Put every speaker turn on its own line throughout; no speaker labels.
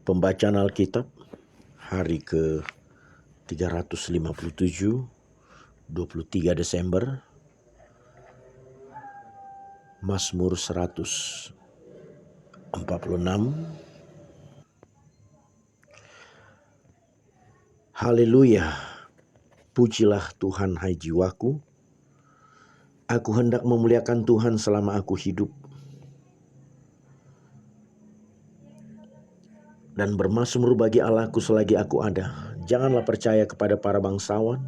Pembacaan Alkitab hari ke-357, 23 Desember, Mazmur 146. Haleluya, pujilah Tuhan hai jiwaku. Aku hendak memuliakan Tuhan selama aku hidup, dan bermazmur bagi Allahku selagi aku ada. Janganlah percaya kepada para bangsawan,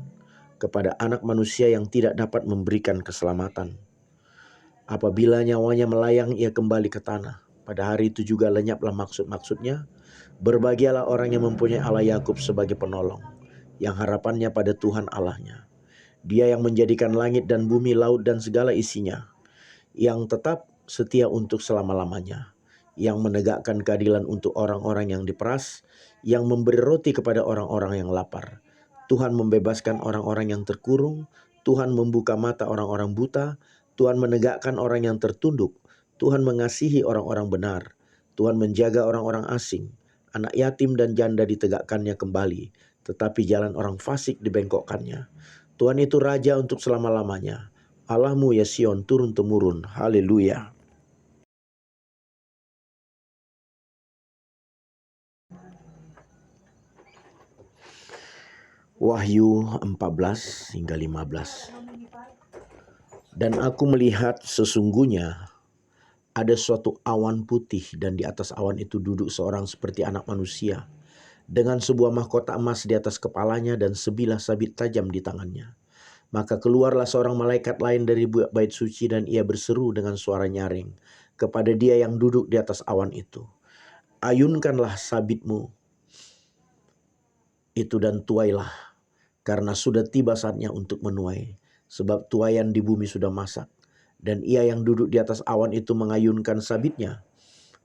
kepada anak manusia yang tidak dapat memberikan keselamatan. Apabila nyawanya melayang, ia kembali ke tanah. Pada hari itu juga lenyaplah maksud-maksudnya. Berbahagialah orang yang mempunyai Allah Yakub sebagai penolong, yang harapannya pada Tuhan Allahnya. Dia yang menjadikan langit dan bumi, laut dan segala isinya, yang tetap setia untuk selama-lamanya, yang menegakkan keadilan untuk orang-orang yang diperas, yang memberi roti kepada orang-orang yang lapar. Tuhan membebaskan orang-orang yang terkurung, Tuhan membuka mata orang-orang buta, Tuhan menegakkan orang yang tertunduk, Tuhan mengasihi orang-orang benar, Tuhan menjaga orang-orang asing, anak yatim dan janda ditegakkannya kembali, tetapi jalan orang fasik dibengkokkannya. Tuhan itu Raja untuk selama-lamanya. Allahmu ya Sion turun-temurun. Haleluya. Wahyu 14 hingga 15. Dan aku melihat sesungguhnya ada suatu awan putih, dan di atas awan itu duduk seorang seperti anak manusia, dengan sebuah mahkota emas di atas kepalanya dan sebilah sabit tajam di tangannya. Maka keluarlah seorang malaikat lain dari bait suci, dan ia berseru dengan suara nyaring kepada dia yang duduk di atas awan itu, ayunkanlah sabitmu itu dan tuailah, karena sudah tiba saatnya untuk menuai, sebab tuaian di bumi sudah masak. Dan ia yang duduk di atas awan itu mengayunkan sabitnya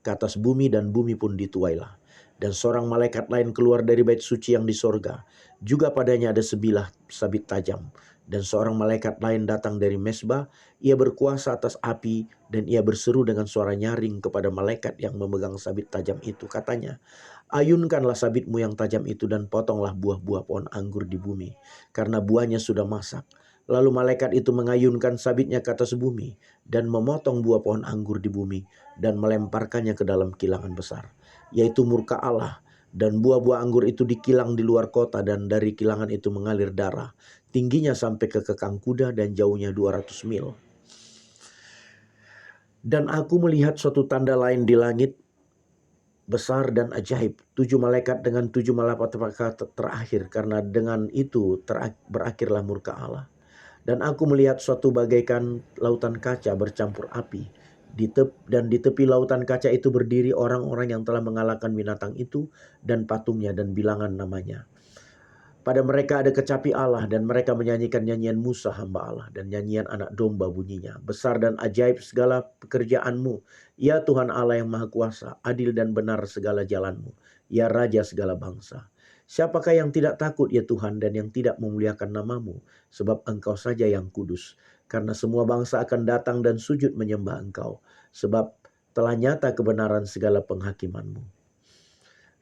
ke atas bumi, dan bumi pun dituailah. Dan seorang malaikat lain keluar dari bait suci yang di sorga, juga padanya ada sebilah sabit tajam. Dan seorang malaikat lain datang dari mesbah, ia berkuasa atas api, dan ia berseru dengan suara nyaring kepada malaikat yang memegang sabit tajam itu, katanya, ayunkanlah sabitmu yang tajam itu dan potonglah buah-buah pohon anggur di bumi, karena buahnya sudah masak. Lalu malaikat itu mengayunkan sabitnya ke atas bumi dan memotong buah pohon anggur di bumi dan melemparkannya ke dalam kilangan besar, yaitu murka Allah. Dan buah-buah anggur itu dikilang di luar kota, dan dari kilangan itu mengalir darah. Tingginya sampai ke kekang kuda dan jauhnya 200 mil. Dan aku melihat suatu tanda lain di langit, besar dan ajaib, 7 malaikat dengan 7 malapetaka terakhir, karena dengan itu berakhirlah murka Allah. Dan aku melihat suatu bagaikan lautan kaca bercampur api. Dan di tepi lautan kaca itu berdiri orang-orang yang telah mengalahkan binatang itu dan patungnya dan bilangan namanya. Pada mereka ada kecapi Allah, dan mereka menyanyikan nyanyian Musa hamba Allah, dan nyanyian anak domba bunyinya. Besar dan ajaib segala pekerjaanmu, ya Tuhan Allah yang maha kuasa, adil dan benar segala jalanmu, ya Raja segala bangsa. Siapakah yang tidak takut ya Tuhan, dan yang tidak memuliakan namamu, sebab Engkau saja yang kudus. Karena semua bangsa akan datang dan sujud menyembah Engkau, sebab telah nyata kebenaran segala penghakimanmu.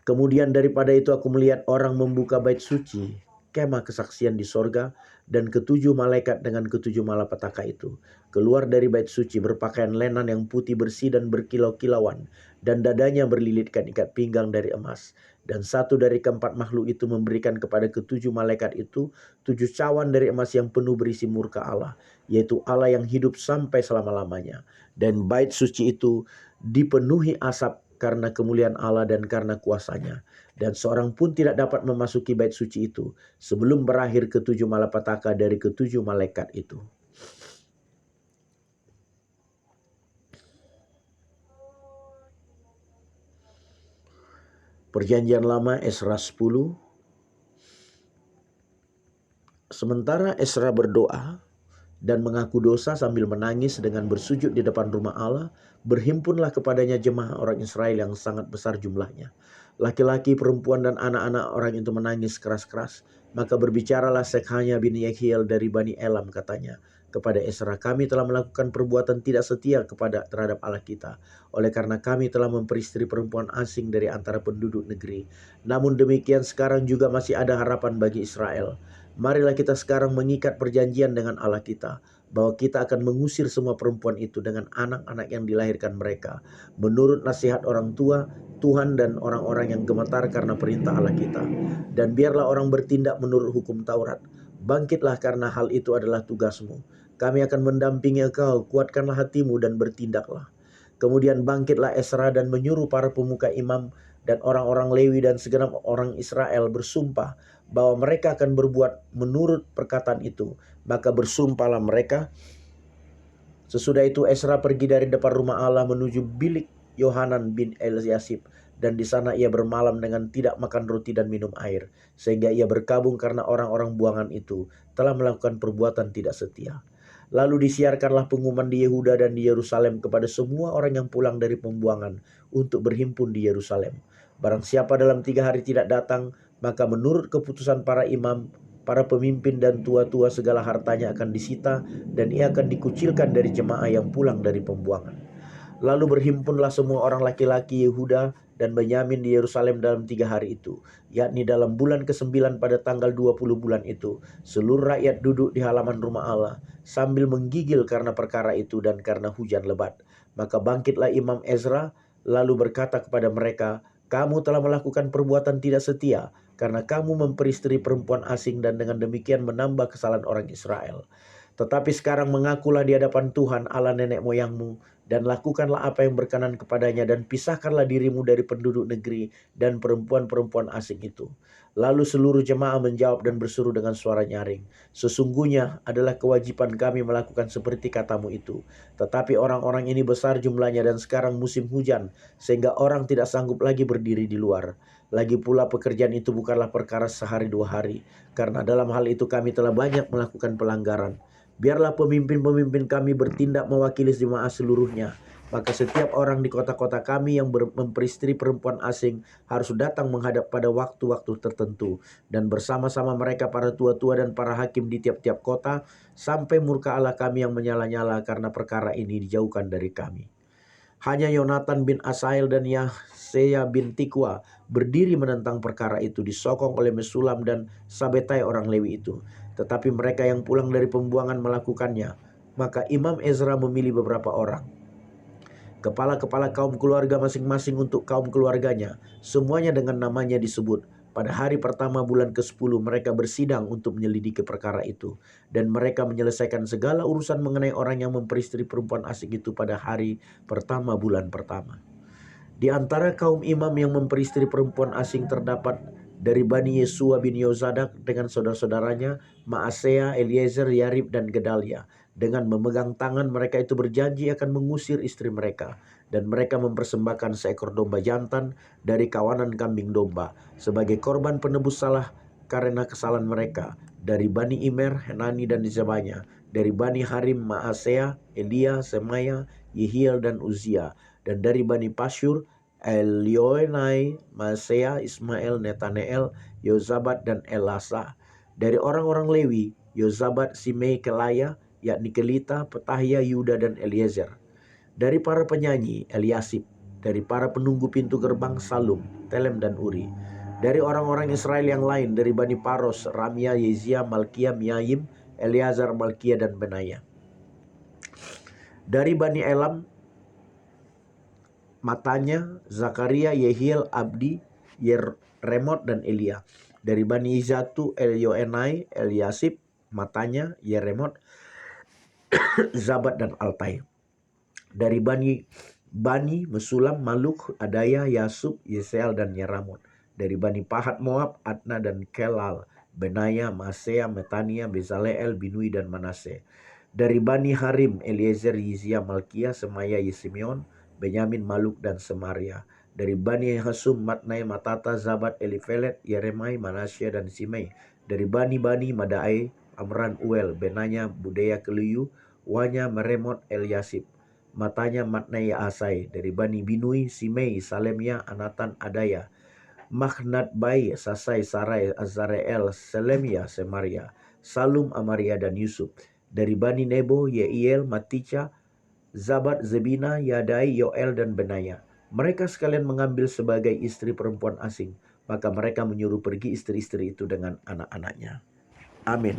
Kemudian daripada itu aku melihat orang membuka bait suci, kemah kesaksian di sorga, dan ketujuh malaikat dengan ketujuh malapetaka itu keluar dari bait suci berpakaian lenan yang putih bersih dan berkilau-kilauan, dan dadanya berlilitkan ikat pinggang dari emas. Dan satu dari keempat makhluk itu memberikan kepada ketujuh malaikat itu 7 cawan dari emas yang penuh berisi murka Allah, yaitu Allah yang hidup sampai selama-lamanya. Dan bait suci itu dipenuhi asap karena kemuliaan Allah dan karena kuasanya. Dan seorang pun tidak dapat memasuki bait suci itu sebelum berakhir ketujuh malapetaka dari ketujuh malaikat itu. Perjanjian Lama Esra 10. Sementara Esra berdoa dan mengaku dosa sambil menangis dengan bersujud di depan rumah Allah, berhimpunlah kepadanya jemaah orang Israel yang sangat besar jumlahnya. Laki-laki, perempuan, dan anak-anak orang itu menangis keras-keras. Maka berbicaralah Sekhania bin Yehiel dari Bani Elam, katanya, kepada Ezra, kami telah melakukan perbuatan tidak setia terhadap Allah kita, oleh karena kami telah memperistri perempuan asing dari antara penduduk negeri. Namun demikian sekarang juga masih ada harapan bagi Israel. Marilah kita sekarang mengikat perjanjian dengan Allah kita, bahwa kita akan mengusir semua perempuan itu dengan anak-anak yang dilahirkan mereka, menurut nasihat orang tua, Tuhan dan orang-orang yang gemetar karena perintah Allah kita. Dan biarlah orang bertindak menurut hukum Taurat. Bangkitlah karena hal itu adalah tugasmu. Kami akan mendampingi engkau, kuatkanlah hatimu dan bertindaklah. Kemudian bangkitlah Esra dan menyuruh para pemuka imam dan orang-orang Lewi dan segenap orang Israel bersumpah bahwa mereka akan berbuat menurut perkataan itu. Maka bersumpahlah mereka. Sesudah itu Esra pergi dari depan rumah Allah menuju bilik Yohanan bin Eliasib, dan di sana ia bermalam dengan tidak makan roti dan minum air, sehingga ia berkabung karena orang-orang buangan itu telah melakukan perbuatan tidak setia. Lalu disiarkanlah pengumuman di Yehuda dan di Yerusalem kepada semua orang yang pulang dari pembuangan untuk berhimpun di Yerusalem. Barang siapa dalam 3 hari tidak datang, maka menurut keputusan para imam, para pemimpin dan tua-tua, segala hartanya akan disita dan ia akan dikucilkan dari jemaah yang pulang dari pembuangan. Lalu berhimpunlah semua orang laki-laki Yehuda dan Benyamin di Yerusalem dalam 3 hari itu, yakni dalam bulan ke-9 pada tanggal 20 bulan itu. Seluruh rakyat duduk di halaman rumah Allah sambil menggigil karena perkara itu dan karena hujan lebat. Maka bangkitlah Imam Ezra lalu berkata kepada mereka, kamu telah melakukan perbuatan tidak setia karena kamu memperistri perempuan asing dan dengan demikian menambah kesalahan orang Israel. Tetapi sekarang mengakulah di hadapan Tuhan Allah nenek moyangmu dan lakukanlah apa yang berkenan kepadanya dan pisahkanlah dirimu dari penduduk negeri dan perempuan-perempuan asing itu. Lalu seluruh jemaah menjawab dan berseru dengan suara nyaring, sesungguhnya adalah kewajiban kami melakukan seperti katamu itu. Tetapi orang-orang ini besar jumlahnya dan sekarang musim hujan, sehingga orang tidak sanggup lagi berdiri di luar. Lagi pula pekerjaan itu bukanlah perkara sehari 2 hari, karena dalam hal itu kami telah banyak melakukan pelanggaran. Biarlah pemimpin-pemimpin kami bertindak mewakili jemaah seluruhnya. Maka setiap orang di kota-kota kami yang memperistri perempuan asing harus datang menghadap pada waktu-waktu tertentu. Dan bersama-sama mereka para tua-tua dan para hakim di tiap-tiap kota, sampai murka Allah kami yang menyala-nyala karena perkara ini dijauhkan dari kami. Hanya Yonatan bin Asael dan Yahseya bin Tikwa berdiri menentang perkara itu, disokong oleh Mesulam dan Sabetai orang Lewi itu. Tetapi mereka yang pulang dari pembuangan melakukannya. Maka Imam Ezra memilih beberapa orang, kepala-kepala kaum keluarga masing-masing untuk kaum keluarganya, semuanya dengan namanya disebut. Pada hari pertama bulan ke-10 mereka bersidang untuk menyelidiki perkara itu. Dan mereka menyelesaikan segala urusan mengenai orang yang memperistri perempuan asing itu pada hari pertama bulan pertama. Di antara kaum imam yang memperistri perempuan asing terdapat dari Bani Yesua bin Yozadak dengan saudara-saudaranya, Maasea, Eliezer, Yarib, dan Gedalia. Dengan memegang tangan mereka itu berjanji akan mengusir istri mereka. Dan mereka mempersembahkan seekor domba jantan dari kawanan kambing domba sebagai korban penebus salah karena kesalahan mereka. Dari Bani Imer, Henani dan Zebanya. Dari Bani Harim, Maasea, Elia, Semaya, Yehiel, dan Uzia. Dan dari Bani Pasyur, Elioenai, Masea, Ismail, Netaneel, Yozabat, dan Elasa. Dari orang-orang Lewi, Yozabat, Simei, Kelaya, yakni Kelita, Petahia, Yuda, dan Eliezer. Dari para penyanyi, Eliasib. Dari para penunggu pintu gerbang, Salum, Telem, dan Uri. Dari orang-orang Israel yang lain, dari Bani Paros, Ramia, Yezia, Malkia, Miaim, Eleazar, Malkia, dan Benaya. Dari Bani Elam, Matanya, Zakaria, Yehiel, Abdi, Yeremot, dan Elia. Dari Bani Izatu, Elioenai, Eliasib, Matanya, Yeremot, Zabat, dan Altai. Dari Bani Mesulam, Maluk, Adaya, Yasub, Yesel, dan Yeramot. Dari Bani Pahat Moab, Adna, dan Kelal, Benaya, Masea, Metania, Bezaleel, Binui, dan Manase. Dari Bani Harim, Eliezer, Yizia, Malkia, Semaya, Yesimeon, Benyamin, Maluk, dan Semaria. Dari Bani Hasum, Matnai, Matata, Zabat, Elifelet, Yeremai, Manasya, dan Simei. Dari Bani Madaai, Amran, Uel, Benanya, Budaya, Keliu, Wanya, Meremot, Eliasib. Matanya, Matnai, Asai. Dari Bani Binui, Simei, Salemia, Anatan, Adaya. Maghnat Bai, Sasai, Sarai, Azareel, Selemia, Semaria, Salum, Amaria, dan Yusuf. Dari Bani Nebo, Yeiel, Matica, Zabad, Zebina, Yadai, Yoel, dan Benaya. Mereka sekalian mengambil sebagai istri perempuan asing. Maka mereka menyuruh pergi istri-istri itu dengan anak-anaknya. Amin.